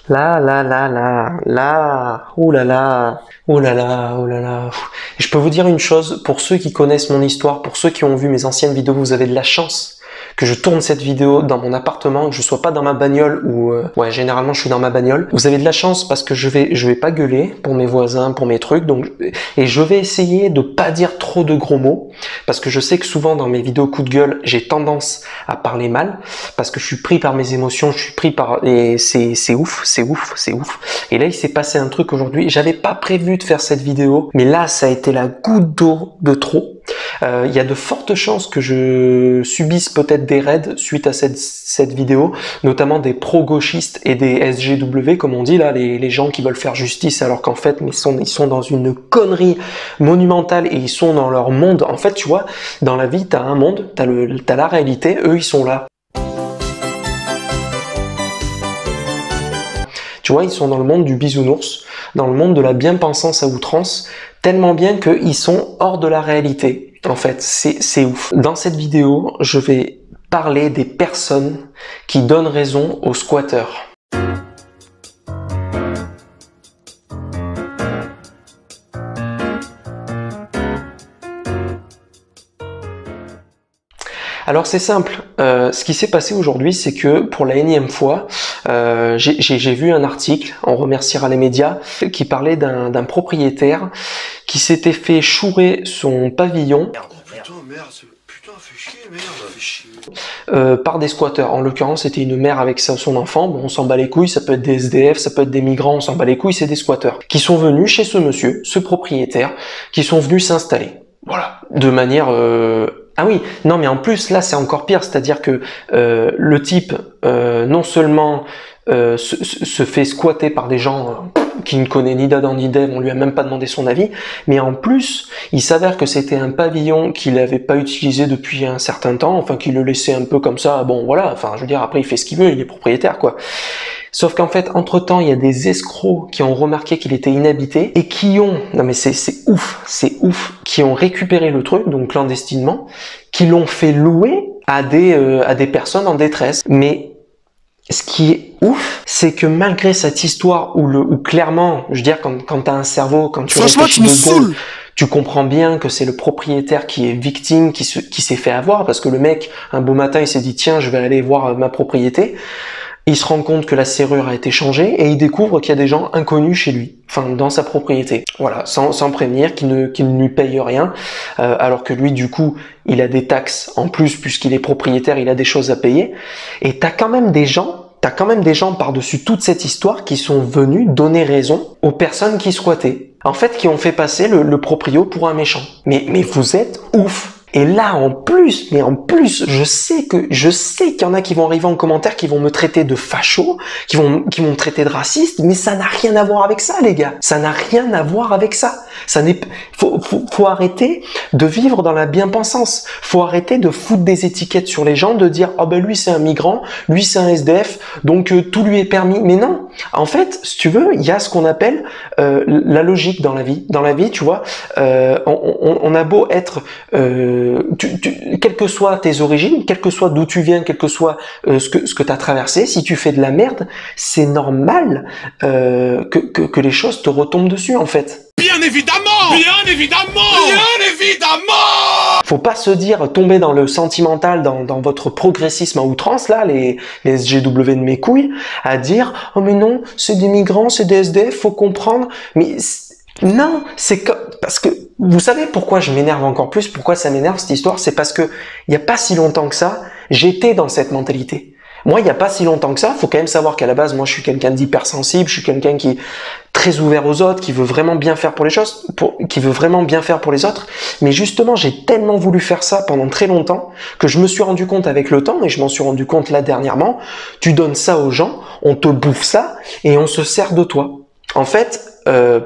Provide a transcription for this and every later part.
Oh là là, oh là là, oh là là. Et je peux vous dire une chose, pour ceux qui connaissent mon histoire, pour ceux qui ont vu mes anciennes vidéos, vous avez de la chance que je tourne cette vidéo dans mon appartement, que je sois pas dans ma bagnole ou ouais, généralement je suis dans ma bagnole. Vous avez de la chance parce que je vais pas gueuler pour mes voisins, pour mes trucs, donc et je vais essayer de pas dire trop de gros mots parce que je sais que souvent dans mes vidéos coup de gueule, j'ai tendance à parler mal parce que je suis pris par mes émotions, je suis pris par et c'est ouf. Et là, il s'est passé un truc aujourd'hui, j'avais pas prévu de faire cette vidéo, mais là ça a été la goutte d'eau de trop. Il y a de fortes chances que je subisse peut-être des raids suite à cette vidéo, notamment des pro-gauchistes et des SGW, comme on dit là, les gens qui veulent faire justice alors qu'en fait ils sont dans une connerie monumentale et ils sont dans leur monde. En fait, tu vois, dans la vie, t'as un monde, t'as la réalité, eux ils sont là. Tu vois, ils sont dans le monde du bisounours, dans le monde de la bien-pensance à outrance, tellement bien qu'ils sont hors de la réalité. En fait, c'est ouf. Dans cette vidéo, je vais parler des personnes qui donnent raison aux squatteurs. Alors c'est simple, ce qui s'est passé aujourd'hui, c'est que pour la énième fois, j'ai vu un article, on remerciera les médias, qui parlait d'un propriétaire qui s'était fait chourer son pavillon par des squatteurs. En l'occurrence, c'était une mère avec son enfant. Bon, on s'en bat les couilles, ça peut être des SDF, ça peut être des migrants, on s'en bat les couilles, c'est des squatteurs qui sont venus chez ce monsieur, ce propriétaire, qui sont venus s'installer. Voilà, de manière... Ah oui, non mais en plus là c'est encore pire, c'est-à-dire que le type non seulement se fait squatter par des gens qui ne connaît ni d'Adam ni d'Ève, on lui a même pas demandé son avis, mais en plus il s'avère que c'était un pavillon qu'il n'avait pas utilisé depuis un certain temps, enfin qu'il le laissait un peu comme ça, bon voilà, enfin je veux dire après il fait ce qu'il veut, il est propriétaire quoi. Sauf qu'en fait, entre-temps, il y a des escrocs qui ont remarqué qu'il était inhabité et qui ont, non mais c'est ouf, qui ont récupéré le truc, donc clandestinement, qui l'ont fait louer à des personnes en détresse. Mais ce qui est ouf, c'est que malgré cette histoire où clairement, je veux dire, quand t'as un cerveau, quand tu réfléchis 2 secondes, tu comprends bien que c'est le propriétaire qui est victime, qui s'est fait avoir, parce que le mec, un beau matin, il s'est dit, tiens, je vais aller voir ma propriété. Il se rend compte que la serrure a été changée et il découvre qu'il y a des gens inconnus chez lui, enfin dans sa propriété. Voilà, sans prévenir, qui ne lui paye rien, alors que lui du coup il a des taxes en plus puisqu'il est propriétaire, il a des choses à payer. Et t'as quand même des gens par-dessus toute cette histoire qui sont venus donner raison aux personnes qui squattaient. En fait, qui ont fait passer le proprio pour un méchant. Mais vous êtes ouf! Et là, en plus, je sais qu'il y en a qui vont arriver en commentaire, qui vont me traiter de facho, qui vont me traiter de raciste, mais ça n'a rien à voir avec ça, les gars. Ça n'a rien à voir avec ça. Faut arrêter de vivre dans la bien-pensance. Faut arrêter de foutre des étiquettes sur les gens, de dire, oh ben lui c'est un migrant, lui c'est un SDF, donc tout lui est permis. Mais non. En fait, si tu veux, il y a ce qu'on appelle la logique dans la vie. Dans la vie, tu vois, on a beau être quelles que soient tes origines, quel que soit d'où tu viens, quel que soit ce que tu as traversé, si tu fais de la merde, c'est normal que les choses te retombent dessus en fait. Bien évidemment! Bien évidemment! Bien évidemment! Faut pas se dire, tomber dans le sentimental, dans votre progressisme à outrance, là, les SGW de mes couilles, à dire, oh mais non, c'est des migrants, c'est des SDF, faut comprendre, mais non, c'est parce que vous savez pourquoi je m'énerve encore plus, pourquoi ça m'énerve cette histoire, c'est parce que il y a pas si longtemps que ça, j'étais dans cette mentalité. Moi, il n'y a pas si longtemps que ça, faut quand même savoir qu'à la base, moi, je suis quelqu'un d'hypersensible, je suis quelqu'un qui est très ouvert aux autres, qui veut vraiment bien faire pour les choses, qui veut vraiment bien faire pour les autres. Mais justement, j'ai tellement voulu faire ça pendant très longtemps que je me suis rendu compte avec le temps, et je m'en suis rendu compte là dernièrement, tu donnes ça aux gens, on te bouffe ça, et on se sert de toi. En fait,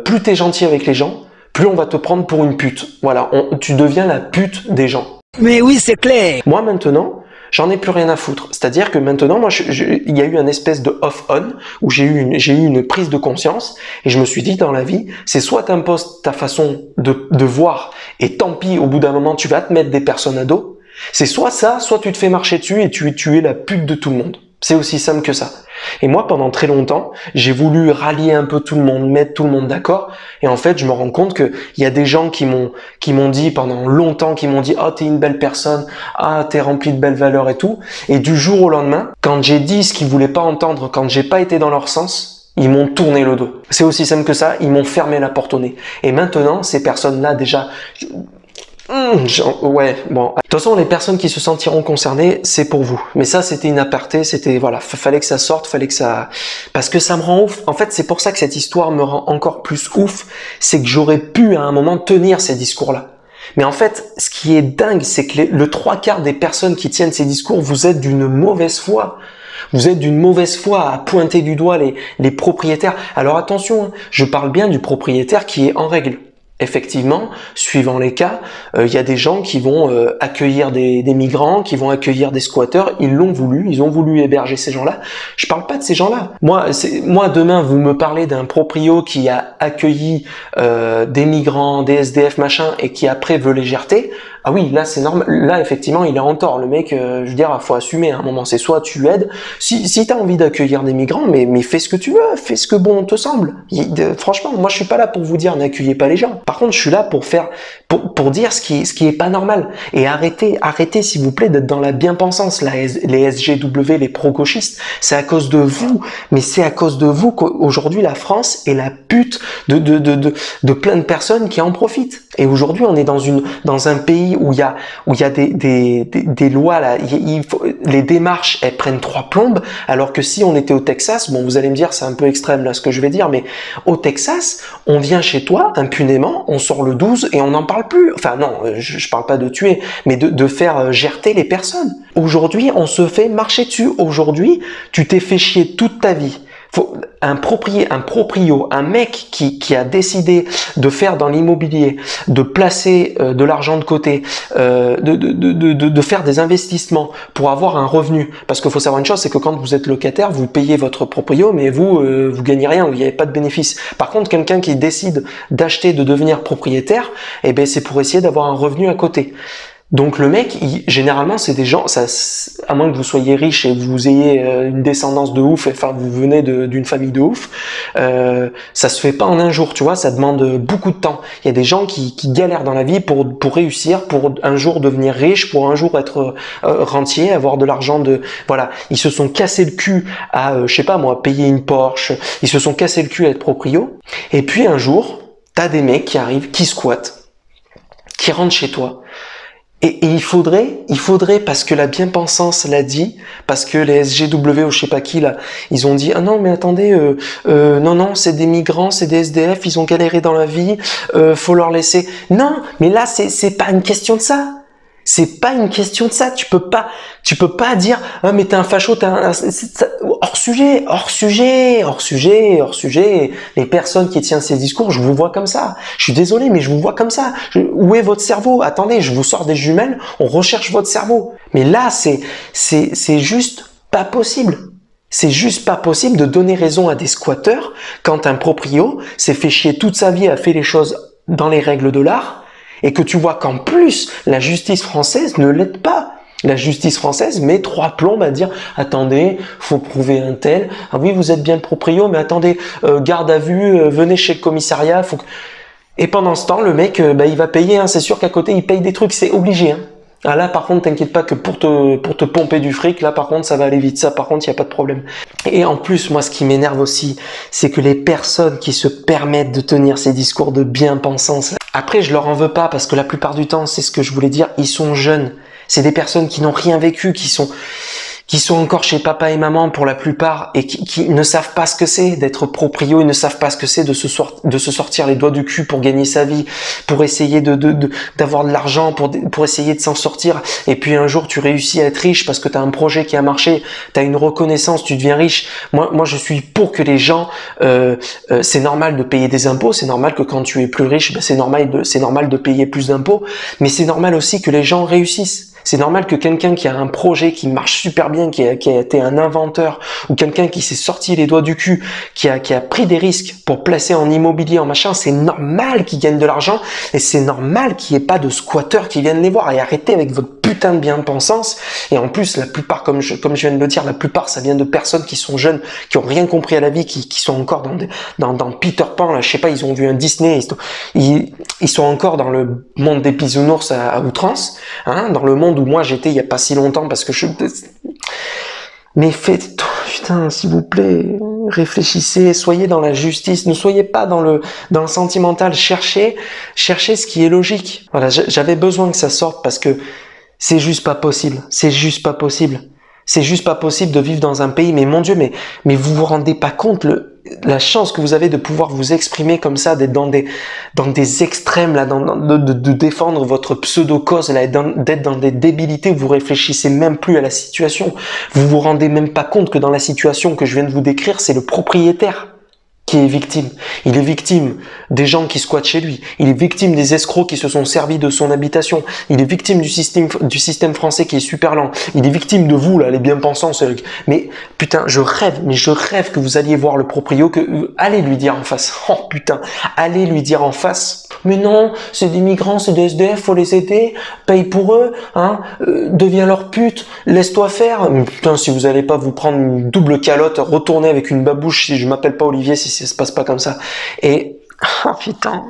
plus t'es gentil avec les gens, plus on va te prendre pour une pute. Voilà, tu deviens la pute des gens. Mais oui, c'est clair. Moi maintenant, j'en ai plus rien à foutre. C'est-à-dire que maintenant, moi, il y a eu un espèce de off-on où j'ai eu une prise de conscience et je me suis dit dans la vie, c'est soit t'imposes ta façon de voir et tant pis, au bout d'un moment, tu vas te mettre des personnes à dos. C'est soit ça, soit tu te fais marcher dessus et tu es la pute de tout le monde. C'est aussi simple que ça. Et moi, pendant très longtemps, j'ai voulu rallier un peu tout le monde, mettre tout le monde d'accord. Et en fait, je me rends compte que il y a des gens qui m'ont dit pendant longtemps, qui m'ont dit, oh, t'es une belle personne, ah, t'es rempli de belles valeurs et tout. Et du jour au lendemain, quand j'ai dit ce qu'ils voulaient pas entendre, quand j'ai pas été dans leur sens, ils m'ont tourné le dos. C'est aussi simple que ça. Ils m'ont fermé la porte au nez. Et maintenant, ces personnes-là, déjà, ouais, bon. De toute façon, les personnes qui se sentiront concernées, c'est pour vous. Mais ça, c'était une aparté, c'était, voilà, fallait que ça sorte, fallait que ça... Parce que ça me rend ouf. En fait, c'est pour ça que cette histoire me rend encore plus ouf. C'est que j'aurais pu, à un moment, tenir ces discours-là. Mais en fait, ce qui est dingue, c'est que le trois quarts des personnes qui tiennent ces discours, vous êtes d'une mauvaise foi. Vous êtes d'une mauvaise foi à pointer du doigt les propriétaires. Alors attention, hein, je parle bien du propriétaire qui est en règle. Effectivement, suivant les cas, il y a des gens qui vont accueillir des migrants, qui vont accueillir des squatteurs. Ils l'ont voulu, ils ont voulu héberger ces gens-là. Je parle pas de ces gens-là. Moi, demain, vous me parlez d'un proprio qui a accueilli des migrants, des SDF machin, et qui après veut les jeter. Ah oui, là c'est normal. Là effectivement, il est en tort. Le mec, je veux dire, faut assumer. À un moment, c'est soit tu aides. Si t'as envie d'accueillir des migrants, mais fais ce que tu veux, fais ce que bon te semble. Franchement, moi je suis pas là pour vous dire n'accueillez pas les gens. Par contre, je suis là pour dire ce qui est pas normal. Et arrêtez s'il vous plaît d'être dans la bien-pensance. Les SGW, les pro-gauchistes, c'est à cause de vous. Mais c'est à cause de vous qu'aujourd'hui la France est la pute de plein de personnes qui en profitent. Et aujourd'hui, on est dans un pays où il y a des lois là, les démarches elles prennent 3 plombes, alors que si on était au Texas, bon vous allez me dire c'est un peu extrême là ce que je vais dire, mais au Texas, on vient chez toi impunément, on sort le 12 et on n'en parle plus. Enfin non, je parle pas de tuer, mais de faire gerter les personnes. Aujourd'hui, on se fait marcher dessus. Aujourd'hui, tu t'es fait chier toute ta vie. Un proprio, un mec qui a décidé de faire dans l'immobilier, de placer de l'argent de côté, de faire des investissements pour avoir un revenu. Parce qu'il faut savoir une chose, c'est que quand vous êtes locataire, vous payez votre proprio, mais vous gagnez rien, vous n'avez pas de bénéfice. Par contre, quelqu'un qui décide d'acheter, de devenir propriétaire, eh ben c'est pour essayer d'avoir un revenu à côté. Donc le mec, généralement c'est des gens, à moins que vous soyez riche et que vous ayez une descendance de ouf, enfin vous venez d'une famille de ouf, ça se fait pas en un jour, tu vois, ça demande beaucoup de temps. Il y a des gens qui galèrent dans la vie pour réussir, pour un jour devenir riche, pour un jour être rentier, avoir de l'argent voilà, ils se sont cassés le cul à, je sais pas moi, payer une Porsche, ils se sont cassés le cul à être proprio, et puis un jour, t'as des mecs qui arrivent, qui squattent, qui rentrent chez toi. Et il faudrait, parce que la bien-pensance l'a dit, parce que les SGW ou je sais pas qui là, ils ont dit ah non mais attendez, non c'est des migrants, c'est des SDF, ils ont galéré dans la vie, faut leur laisser. Non, mais là c'est pas une question de ça. C'est pas une question de ça. Tu peux pas dire ah mais t'es un facho, hors sujet. Les personnes qui tiennent ces discours, je vous vois comme ça. Je suis désolé, mais je vous vois comme ça. Où est votre cerveau? Attendez, je vous sors des jumelles, on recherche votre cerveau. Mais là, c'est juste pas possible. C'est juste pas possible de donner raison à des squatteurs quand un proprio s'est fait chier toute sa vie à faire les choses dans les règles de l'art. Et que tu vois qu'en plus, la justice française ne l'aide pas. La justice française met 3 plombes à dire « Attendez, faut prouver un tel. Ah oui, vous êtes bien le proprio, mais attendez, garde à vue, venez chez le commissariat. » Et pendant ce temps, le mec, il va payer. Hein, c'est sûr qu'à côté, il paye des trucs, c'est obligé. Hein. Ah là, par contre, t'inquiète pas que pour te pomper du fric, là, par contre, ça va aller vite. Ça, par contre, il n'y a pas de problème. Et en plus, moi, ce qui m'énerve aussi, c'est que les personnes qui se permettent de tenir ces discours de bien-pensance, après, je leur en veux pas parce que la plupart du temps, c'est ce que je voulais dire, ils sont jeunes. C'est des personnes qui n'ont rien vécu, qui sont encore chez papa et maman pour la plupart et qui ne savent pas ce que c'est d'être proprio, ils ne savent pas ce que c'est de se sortir les doigts du cul pour gagner sa vie, pour essayer d'avoir de l'argent, pour essayer de s'en sortir. Et puis un jour, tu réussis à être riche parce que tu as un projet qui a marché, tu as une reconnaissance, tu deviens riche. Moi, je suis pour que les gens, c'est normal de payer des impôts, c'est normal que quand tu es plus riche, c'est normal de payer plus d'impôts, mais c'est normal aussi que les gens réussissent. C'est normal que quelqu'un qui a un projet qui marche super bien, qui a été un inventeur, ou quelqu'un qui s'est sorti les doigts du cul, qui a pris des risques pour placer en immobilier, en machin, c'est normal qu'il gagne de l'argent, et c'est normal qu'il n'y ait pas de squatteurs qui viennent les voir. Et arrêtez avec votre putain de bien-pensance. Et en plus, la plupart, comme je viens de le dire, la plupart, ça vient de personnes qui sont jeunes, qui ont rien compris à la vie, qui sont encore dans Peter Pan, là, je sais pas, ils ont vu un Disney, ils sont encore dans le monde des bisounours à outrance, hein, dans le monde où moi j'étais il y a pas si longtemps, parce que mais faites, putain, s'il vous plaît, réfléchissez, soyez dans la justice, ne soyez pas dans le sentimental, cherchez ce qui est logique. Voilà, j'avais besoin que ça sorte parce que c'est juste pas possible, c'est juste pas possible. C'est juste pas possible de vivre dans un pays, mais mon Dieu, mais vous vous rendez pas compte la chance que vous avez de pouvoir vous exprimer comme ça, d'être dans des extrêmes, là, de défendre votre pseudo-cause, là, d'être dans des débilités où vous réfléchissez même plus à la situation. Vous vous rendez même pas compte que dans la situation que je viens de vous décrire, c'est le propriétaire qui est victime. Il est victime des gens qui squattent chez lui. Il est victime des escrocs qui se sont servis de son habitation. Il est victime du système français qui est super lent. Il est victime de vous, là, les bien-pensants. Mais putain, je rêve que vous alliez voir le proprio, allez lui dire en face. Oh putain, allez lui dire en face. Mais non, c'est des migrants, c'est des SDF, faut les aider, paye pour eux, hein, deviens leur pute, laisse-toi faire. Mais putain, si vous allez pas vous prendre une double calotte, retournez avec une babouche si je m'appelle pas Olivier, si ça se passe pas comme ça. Et oh putain.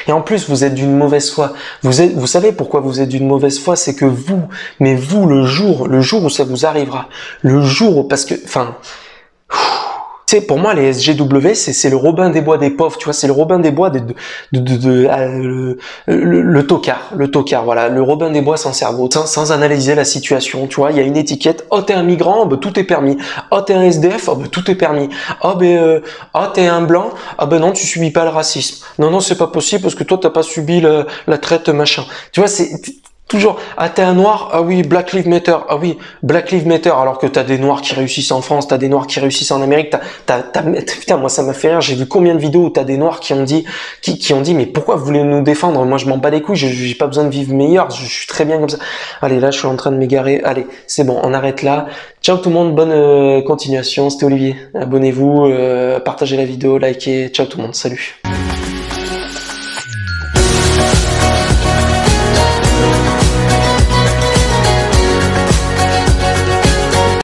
Et en plus, vous êtes d'une mauvaise foi. Vous savez pourquoi vous êtes d'une mauvaise foi, c'est que vous, le jour où ça vous arrivera, parce que, enfin, tu sais, pour moi, les SGW, c'est le Robin des Bois des pauvres, tu vois, c'est le Robin des Bois le tocard, voilà, le Robin des Bois sans cerveau, sans analyser la situation, tu vois, il y a une étiquette, oh t'es un migrant, bah, tout est permis, oh t'es un SDF, oh bah, tout est permis, oh t'es un blanc, ah ben non, tu subis pas le racisme, non, c'est pas possible parce que toi t'as pas subi la traite machin, tu vois, c'est toujours, ah t'es un noir, ah oui, Black Lives Matter, ah oui, Black Lives Matter, alors que t'as des noirs qui réussissent en France, t'as des noirs qui réussissent en Amérique, putain, moi ça m'a fait rire, j'ai vu combien de vidéos où t'as des noirs qui ont dit, mais pourquoi vous voulez nous défendre? Moi je m'en bats les couilles, j'ai pas besoin de vivre meilleur, je suis très bien comme ça. Allez, là je suis en train de m'égarer, allez, c'est bon, on arrête là. Ciao tout le monde, bonne continuation, c'était Olivier. Abonnez-vous, partagez la vidéo, likez, ciao tout le monde, salut.